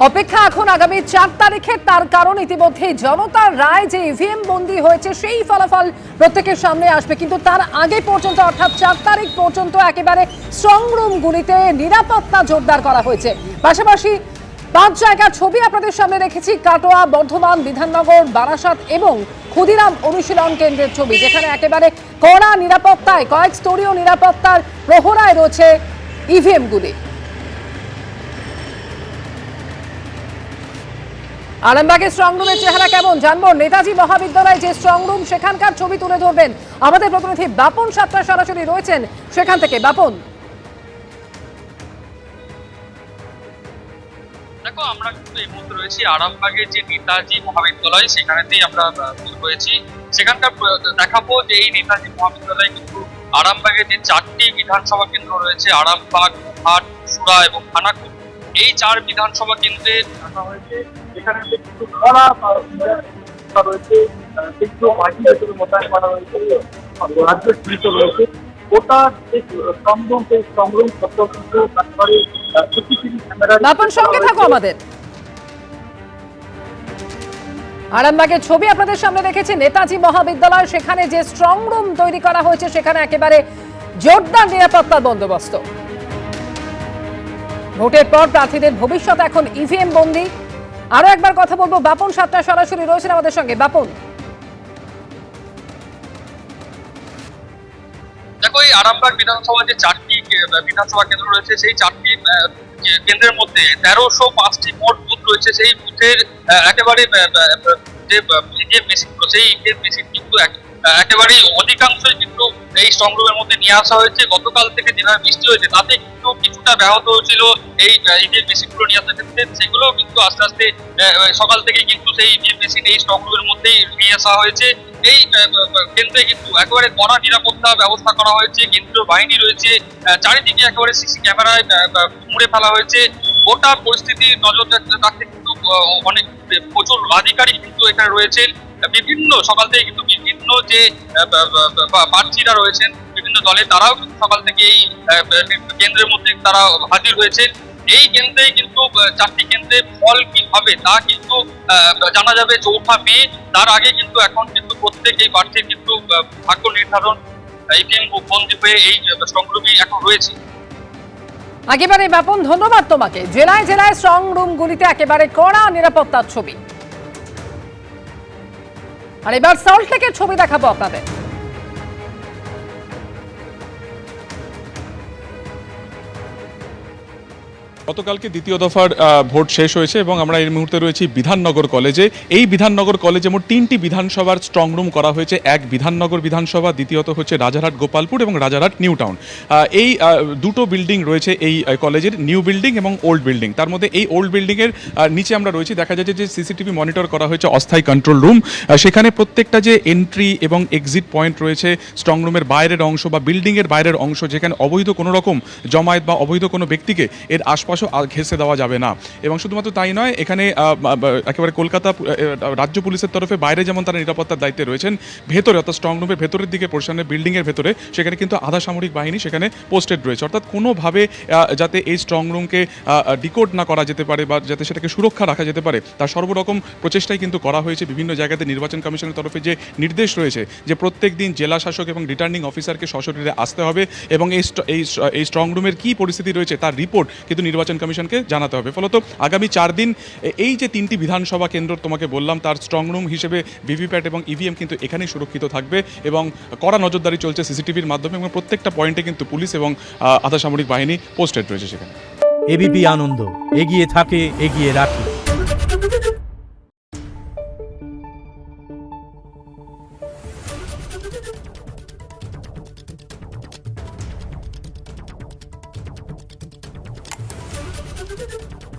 অপেক্ষা এখন আগামী 4 তারিখে, তার কারণ ইতিমধ্যে জনতার রায় যে ইভিএম বন্দী হয়েছে সেই ফলাফল প্রত্যেকের সামনে আসবে, কিন্তু তার আগে পর্যন্ত অর্থাৎ 4 তারিখ পর্যন্ত একেবারে স্ট্রং রুমগুলিতে নিরাপত্তা জোরদার করা হয়েছে। পাশাপাশি 5 জায়গার ছবি আপনাদের সামনে রেখেছি, কাটোয়া, বর্ধমান, বিধাননগর, বারাসাত এবং ক্ষুদিরাম অনুশীলন কেন্দ্রের ছবি, যেখানে একেবারে কড়া নিরাপত্তায়, কয়েক স্তরীয় নিরাপত্তার প্রহরায় রয়েছে ইভিএমগুলি। আরামবাগের স্ট্রং রুমের চেহারা কেমন জানবো। নেতাজি মহাবিদ্যালয়ে যে স্ট্রং রুম, সেখানকার ছবি তুলে ধরবেন আমাদের প্রতিনিধি বাপন সাতরা সরাসরি রয়েছেন সেখান থেকে। বাপন, দেখো আমরা কিন্তু এই মুহূর্তে রয়েছি আরামবাগের যে নেতাজি মহাবিদ্যালয়, সেখানেতেই আমরা রয়েছি। সেখানকার দেখাবো যে এই নেতাজি মহাবিদ্যালয়ে কিন্তু আরামবাগের যে 4টি বিধানসভা কেন্দ্র রয়েছে, আরামবাগ, হাট, সুরা এবং খানাকুল, এই 4 বিধানসভা কেন্দ্রে রাখা হয়েছে। এখানে কিছু কড়া রয়েছে, কিছু বাহিনী হিসেবে মোতায়েন করা হয়েছে, রাজ্য পুলিশ রয়েছে। ওটা যে স্ট্রংরুম, সেই স্ট্রংরুম সত্য কিন্তু তারপরে সিসিটিভি ক্যামেরা। বাপন, সঙ্গে থাকো আমাদের। আরামবাগের ছবি আপনাদের সামনে রেখেছি, নেতাজি মহাবিদ্যালয়, সেখানে যে স্ট্রং রুম তৈরি করা হয়েছে সেখানে একেবারে জোরদার নিরাপত্তার বন্দোবস্ত। ভোটের পর প্রার্থীদের ভবিষ্যৎ এখন ইভিএম বন্দী। আরো একবার কথা বলবো, বাপন সাতটা সরাসরি রয়েছেন আমাদের সঙ্গে। বাপন, দেখো এই আরামবাগ বিধানসভা যে 4টি বিধানসভা কেন্দ্র রয়েছে, সেই 4টি কেন্দ্রের মধ্যে 1305টি মোট বুথ রয়েছে। সেই বুথের একেবারে যে ইভিএম মেশিনগুলো, সেই ইভিএম মেশিন কিন্তু একেবারেই অধিকাংশই কিন্তু এই স্ট্রং রুমের মধ্যে নিয়ে আসা হয়েছে। গতকাল থেকে যেভাবে বৃষ্টি হয়েছে তাতে কিন্তু কিছুটা ব্যাহত হয়েছিল এই ইভিএম মেশিনগুলো নিয়ে আসার ক্ষেত্রে। সেগুলো কিন্তু আস্তে আস্তে সকাল থেকে কিন্তু সেই ইভিএম মেশিন এই স্ট্রং রুমের মধ্যেই নিয়ে আসা হয়েছে। এই কেন্দ্রে কিন্তু একেবারে কড়া নিরাপত্তা ব্যবস্থা করা হয়েছে, কেন্দ্রীয় বাহিনী রয়েছে, চারিদিকে একেবারে সিসি ক্যামেরায় মুড়ে ফেলা হয়েছে। গোটা পরিস্থিতি নজর রাখতে কিন্তু অনেক প্রচুর আধিকারিক কিন্তু এখানে রয়েছেন। বিভিন্ন সকাল থেকে কিন্তু বিভিন্ন যে প্রার্থীরা রয়েছেন বিভিন্ন দলে, তারাও কিন্তু সকাল থেকে এই কেন্দ্রের মধ্যে তারা হাজির হয়েছে। এই কেন্দ্রে কিন্তু 4টি কেন্দ্রে ফল কি হবে তা কিন্তু জানা যাবে 4 মে। তার আগে কিন্তু এখন কিন্তু প্রত্যেক এই প্রার্থীর কিন্তু ভাগ্য নির্ধারণ ইভিএম বন্দী হয়ে এই সংগ্রামী এখন রয়েছে। একেবারে বাপন, ধন্যবাদ তোমাকে। জেলায় জেলায় স্ট্রং রুমগুলিতে একেবারে কড়া নিরাপত্তার ছবি। আর এবার সল্টলেকের ছবি দেখাবো আপনাদের। গতকালকে দ্বিতীয় দফার ভোট শেষ হয়েছে এবং আমরা এই মুহূর্তে রয়েছি বিধাননগর কলেজে। এই বিধাননগর কলেজে মোট 3টি বিধানসভার স্ট্রং রুম করা হয়েছে। এক বিধাননগর বিধানসভা, দ্বিতীয়ত হচ্ছে রাজারহাট গোপালপুর এবং রাজারহাট নিউ টাউন। এই দুটো বিল্ডিং রয়েছে এই কলেজের, নিউ বিল্ডিং এবং ওল্ড বিল্ডিং। তার মধ্যে এই ওল্ড বিল্ডিংয়ের নিচে আমরা রয়েছি, দেখা যাচ্ছে যে সিসিটিভি মনিটর করা হয়েছে, অস্থায়ী কন্ট্রোল রুম। সেখানে প্রত্যেকটা যে এন্ট্রি এবং এক্সিট পয়েন্ট রয়েছে, স্ট্রং রুমের বাইরের অংশ বা বিল্ডিংয়ের বাইরের অংশ, যেখানে অবৈধ কোনো রকম জমায়েত বা অবৈধ কোনো ব্যক্তিকে এর আশপাশও ঘেঁষে দেওয়া যাবে না। এবং শুধুমাত্র তাই নয়, এখানে একেবারে কলকাতা রাজ্য পুলিশের তরফে বাইরে যেমন তারা নিরাপত্তার দায়িত্বে রয়েছেন, ভেতরে অর্থাৎ স্ট্রং রুমের ভেতরের দিকে পোর্শনের বিল্ডিংয়ের ভেতরে সেখানে কিন্তু আধা সামরিক বাহিনী সেখানে পোস্টেড রয়েছে। অর্থাৎ কোনোভাবে যাতে এই স্ট্রং রুমকে ডিকোড না করা যেতে পারে বা যাতে সেটাকে সুরক্ষা রাখা যেতে পারে, তার সর্বরকম প্রচেষ্টাই কিন্তু করা হয়েছে। বিভিন্ন জায়গাতে নির্বাচন কমিশনের তরফে যে নির্দেশ রয়েছে যে প্রত্যেক দিন জেলা শাসক এবং রিটার্নিং অফিসারকে সশরীরে আসতে হবে এবং এই স্ট্রং রুমের কী পরিস্থিতি রয়েছে তার রিপোর্ট কিন্তু নির্বাচন কমিশনকে জানাতে হবে। ফলত আগামী 4 দিন এই যে 3টি বিধানসভা কেন্দ্র তোমাকে বললাম, তার স্ট্রং রুম হিসেবে ভিভিপ্যাট এবং ইভিএম কিন্তু এখানেই সুরক্ষিত থাকবে এবং কড়া নজরদারি চলছে সিসিটিভির মাধ্যমে এবং প্রত্যেকটা পয়েন্টে কিন্তু পুলিশ এবং আধা সামরিক বাহিনী পোস্টেড রয়েছে সেখানে। এবিপি আনন্দ, এগিয়ে থাকে, এগিয়ে রাখে। Thank you.